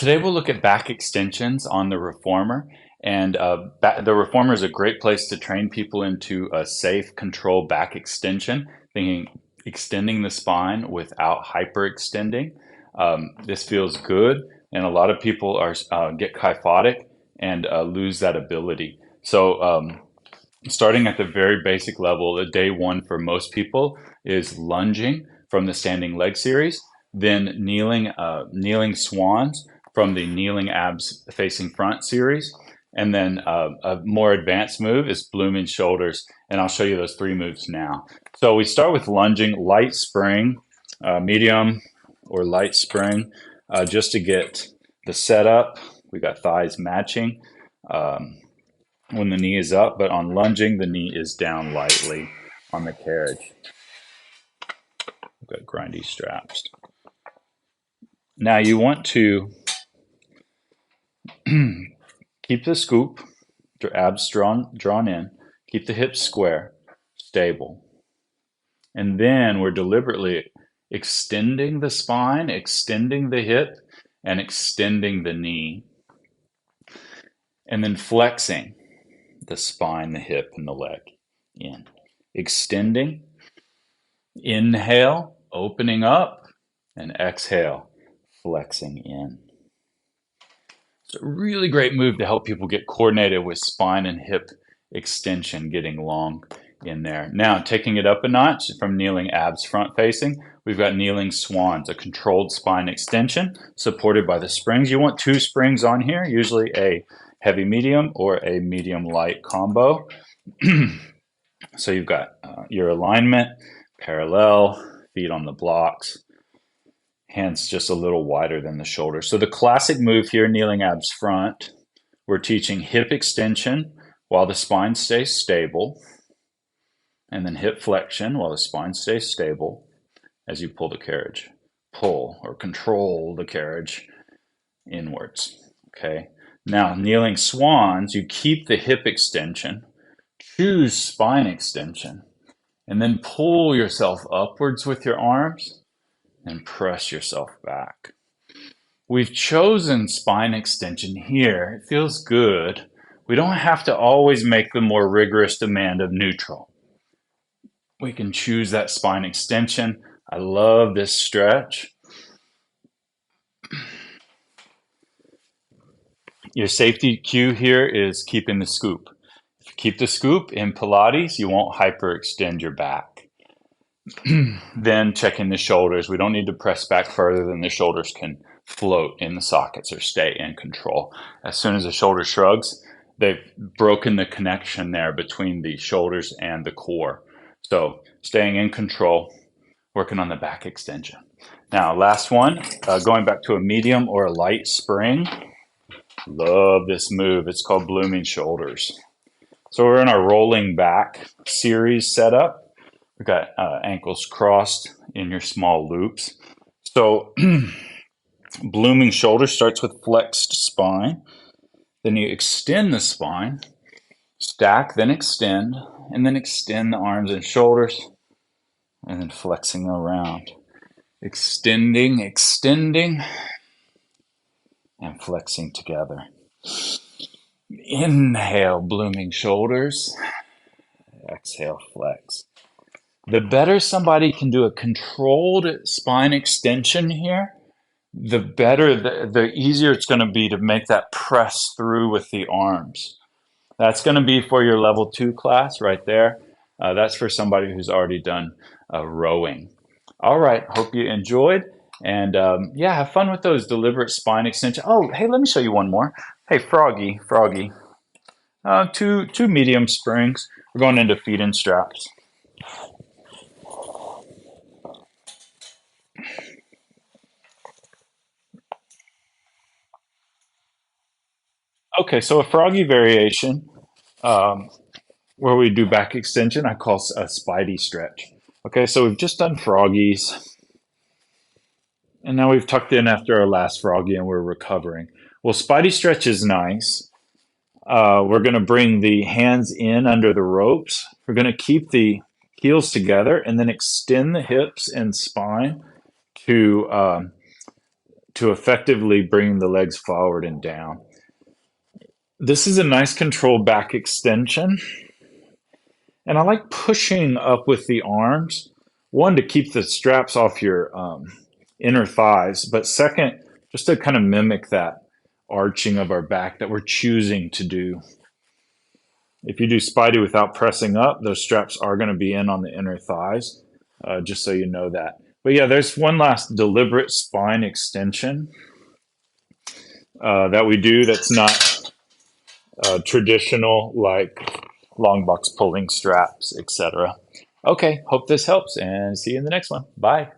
Today we'll look at back extensions on the reformer. And the reformer is a great place to train people into a safe, controlled back extension, thinking extending the spine without hyperextending. This feels good, and a lot of people get kyphotic and lose that ability. So starting at the very basic level, the day one for most people is lunging from the standing leg series, then kneeling swans from the kneeling abs facing front series, and then a more advanced move is Bloomin Shoulders, and I'll show you those three moves now. So we start with lunging, light spring, medium or light spring, just to get the setup. We got thighs matching. When the knee is up, but on lunging, the knee is down lightly on the carriage. We've got grindy straps. Now you want to keep the scoop, your abs drawn in, keep the hips square, stable. And then we're deliberately extending the spine, extending the hip, and extending the knee. And then flexing the spine, the hip, and the leg in. Extending, inhale, opening up, and exhale, flexing in. It's a really great move to help people get coordinated with spine and hip extension, getting long in there. Now, taking it up a notch from kneeling abs front facing, we've got kneeling swans, a controlled spine extension supported by the springs. You want two springs on here, usually a heavy medium or a medium light combo. So you've got your alignment, parallel, feet on the blocks, hands just a little wider than the shoulder. So the classic move here, kneeling abs front, we're teaching hip extension while the spine stays stable, and then hip flexion while the spine stays stable as you pull the carriage. Pull or control the carriage inwards, okay? Now, kneeling swans, you keep the hip extension, choose spine extension, and then pull yourself upwards with your arms and press yourself back. We've chosen spine extension here. It feels good. We don't have to always make the more rigorous demand of neutral. We can choose that spine extension. I love this stretch. Your safety cue here is keeping the scoop. If you keep the scoop in Pilates, you won't hyperextend your back. Then checking the shoulders. We don't need to press back further than the shoulders can float in the sockets or stay in control. As soon as the shoulder shrugs, they've broken the connection there between the shoulders and the core. So staying in control, working on the back extension. Now, last one, going back to a medium or a light spring. Love this move. It's called Bloomin Shoulders. So we're in our rolling back series setup. We've got ankles crossed in your small loops. So Bloomin Shoulders starts with flexed spine. Then you extend the spine, stack, then extend, and then extend the arms and shoulders, and then flexing around. Extending, extending, and flexing together. Inhale, Bloomin Shoulders. Exhale, flex. The better somebody can do a controlled spine extension here, the better, the easier it's going to be to make that press through with the arms. That's going to be for your level 2 class right there. That's for somebody who's already done rowing. All right, hope you enjoyed. And yeah, have fun with those deliberate spine extensions. Oh, hey, let me show you one more. Hey, Froggy. Two medium springs. We're going into feet and straps. Okay, so a Froggy variation where we do back extension, I call a Spidey Stretch. Okay, so we've just done Froggies. And now we've tucked in after our last Froggy and we're recovering. Well, Spidey Stretch is nice. We're going to bring the hands in under the ropes. We're going to keep the heels together and then extend the hips and spine to to effectively bring the legs forward and down. This is a nice controlled back extension. And I like pushing up with the arms. One, to keep the straps off your inner thighs, but second, just to kind of mimic that arching of our back that we're choosing to do. If you do Spidey without pressing up, those straps are going to be in on the inner thighs, just so you know that. But yeah, there's one last deliberate spine extension that we do that's not traditional, like long box pulling straps, etc. Okay, hope this helps and see you in the next one. Bye.